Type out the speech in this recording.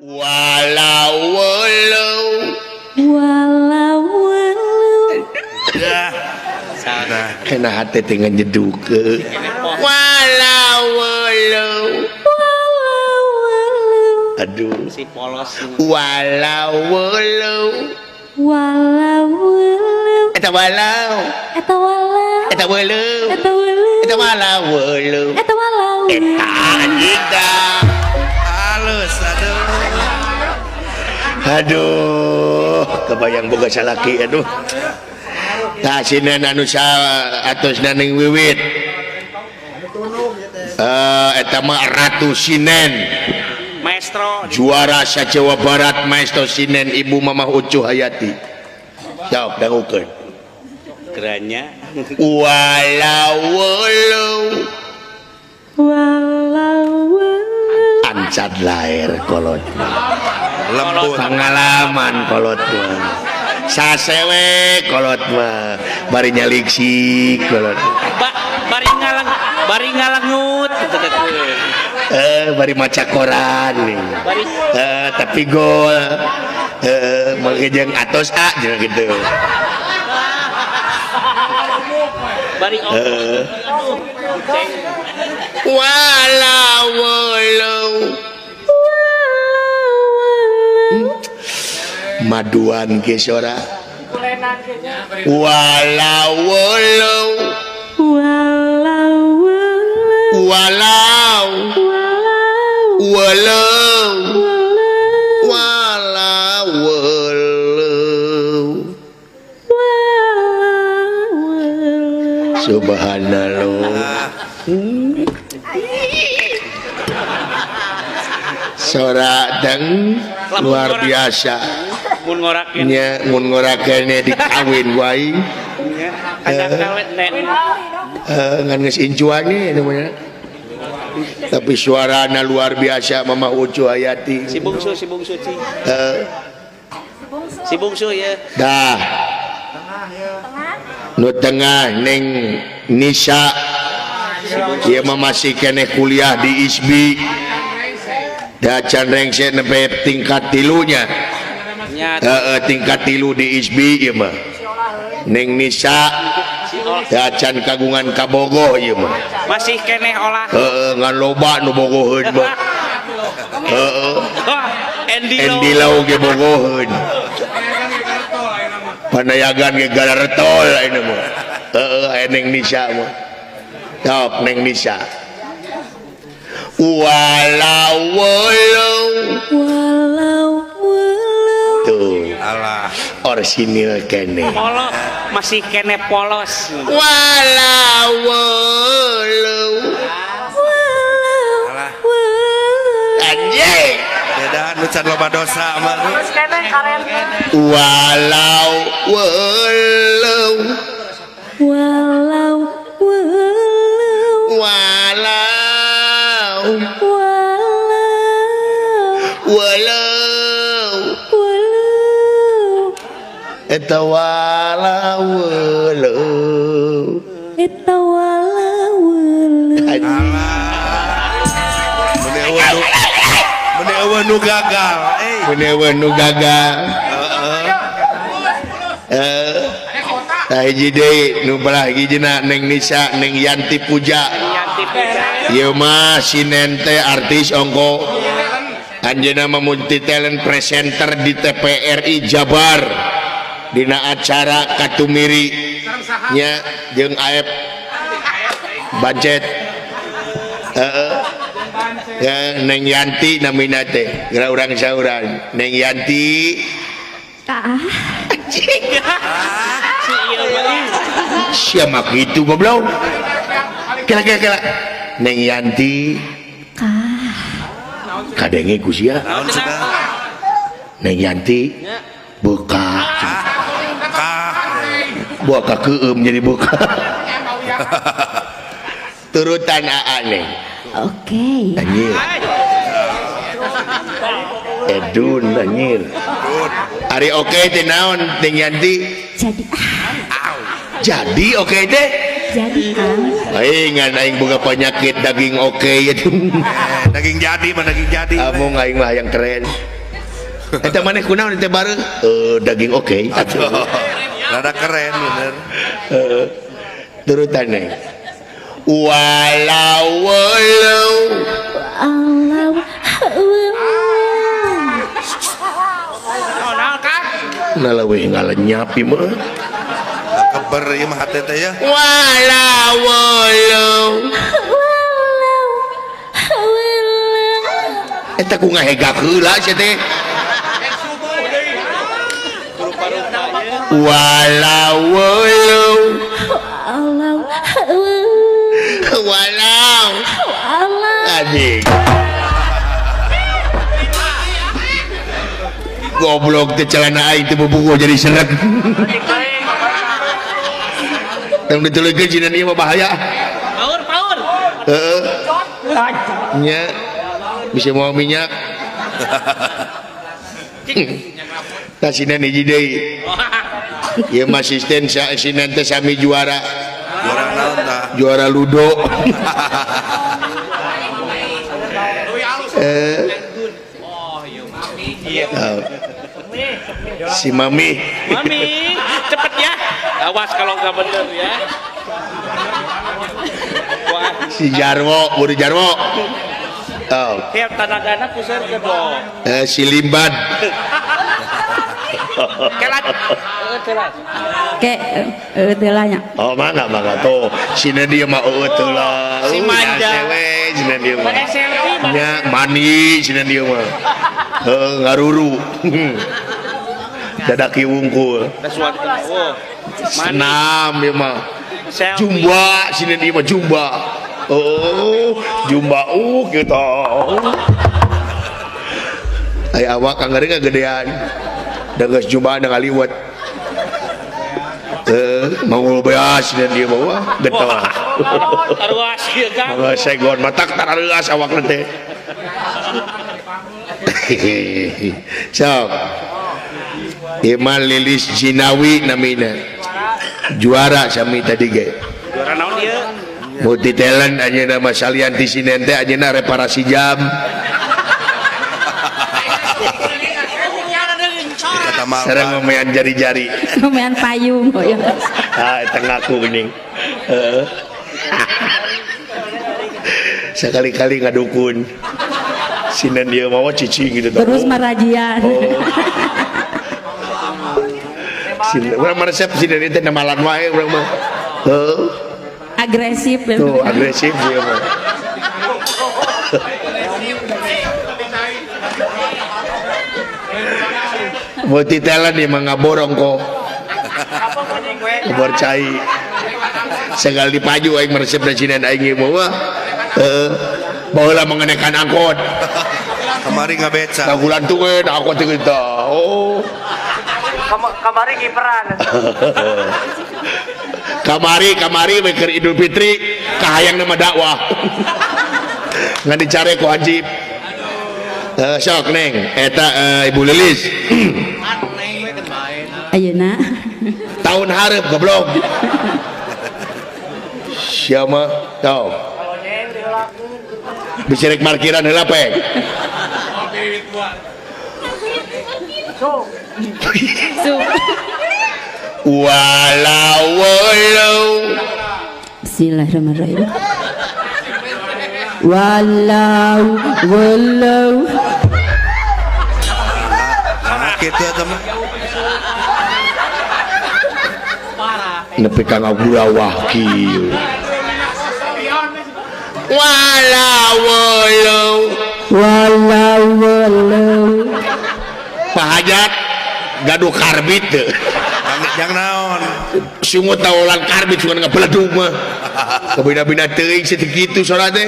Walau kena hati dengan jeduk walau aduh si polos walau eta walau eta halus aduh kebayang boga salaki aduh tah sinan anu atosna ning wiwit eta mah Ratu Sinen maestro juara sa Jawa Barat Maestro Sinen Ibu Mamah Ucuh Hayati jawab dangukeun kerannya walau ancat lahir kolot lembut pengalaman kolot mah sasewe kolot mah bari nyalik sik kolot bari ngalangut bari maca koran nih tapi gol mangejeng atos jeung gitu bari walau maduan gesora walau subhanallah sora dan luar biasa mun ngorakeun nya mun ngorakeun dikawin wae ada kawet nen ngan geus incuan nih namanya tapi suarana luar biasa Mama Ucuh Hayati si bungsu ya dah nu tengah neng Nisa dia masih kene kuliah di ISBI da can rengse nepe tingkat tilunya tingkat tilu di ISBI ieu mah neng Nisa da can kagungan kabogoh ieu mah masih keneh olah ngan loba nu bogoheun mah Endi Lau ge bogoheun panayagan ge Galartol ayeuna mah neng Nisa mah jawab neng Nisa walau tuh alah orsinil kene polos masih kene polos walau alah anjing beda nu can loba dosa mah walau eta walau menewa nu gagal tah hiji deui nu belah hijina neng Nisa neng Yanti Puja ieu mah sinen teh artis ongko anjeunna mah multi talent presenter di TPRI Jabar dina acara Katumiri nya jeung Aep budget ya neng Yanti namina teh geura urang sauran neng Yanti siapa gitu goblok kira neng Yanti kadenge ku sia neng Yanti buka buka keum jadi buka turutan aneh oke anjir edun anjir ari oke teh naon neng Yanti jadi oke deh jadi aing ngan aing boga penyakit daging oke itu Daging jadi mah daging jadi. Among aing mah yang keren. Eta maneh kunaon teh bareng? Daging oke. Rada keren bener. Turutan nih. Walau walau Oh, nah, Kang. nalawe ngalenyapi mah. Keber ieu mah hate teh ya. Walau walau eta ku ngahegak heula sia teh. Walau walau walau anjing goblok teh celana aing teh bubuk jadi seret. Yang dituleukeun cenah ieu mah bahaya. Paur. Heeh. Nya bisa mau minyak. Tasinan hiji deui. Ieu mah asisten asinan teh sami juara. Juara naon tah? Juara ludo. Si Mami. Mami, cepet ya. Awas kalau nggak bener ya. Wah, Si Jarwo, Budi Jarwo. Oh. kayak tanagana pusar ke dong. Si Limban. Kelat. Kelat. Ke telanya. Oh, mangga tuh. Sina dia mah teu lah. Si manja. Sewe sina dia mah. Pakai selfie, Bang. Nya mani sina dia mah. Ngaruru. Dadaki wungkul. Sesuatu. Oh, Senam dia mah. selfie. Jumba sini dia mah jumba. Oh, jumba gitu. Ai awak kangeureung gedean. Da geus jumba da ngaliwat. Mau beas dan dia bawa getol. Taruas ieu Kang. Mangga segon matak tareuas awakna teh. Sok. Iman Lilis Jinawi namina. Juara sami tadi ge. Juara naon ieu? Multi talent ayeuna mah salian ti sinen teh ayeuna reparasi jam. Kata mal. Sareng memean jari-jari. Lumayan payung kok ya. Eta ngaku geuning. Sekali-kali ngadukun. Sinen dia mau cicing gitu. Terus marajian. Urang mah resep sinen teh namalan wae urang mah. Agresif. Tuh agresif dia mah. Multi talent dia mah ngaborong kok. Ngabor cai. Segala dipaju aing meresep dan sinan aing ieu mah. Baheula mengenakan angkot. Kemari ngabeca. Tagulan tueun angkot teh kita. Oh. Kamari kiperan. Kamari keur Idul Fitri kahayang nama dakwah. Ngan dicare ku Haji. Sok Neng, eta Ibu Lilis. Ayeuna. Tahun hareup goblok. Siapa? Tahu. Bisa rek parkiran heula pek. Walau Bismillahirrahmanirrahim. Walau Nah, kitu eta mah. nepi ka ngagulawah kieu. Walau Pak Hajat gaduh karbit teu. Yang naon? Sungut taulan karbit sungut ngabeledug mah. Kabina-bina teuing saeutik kitu soalna teh.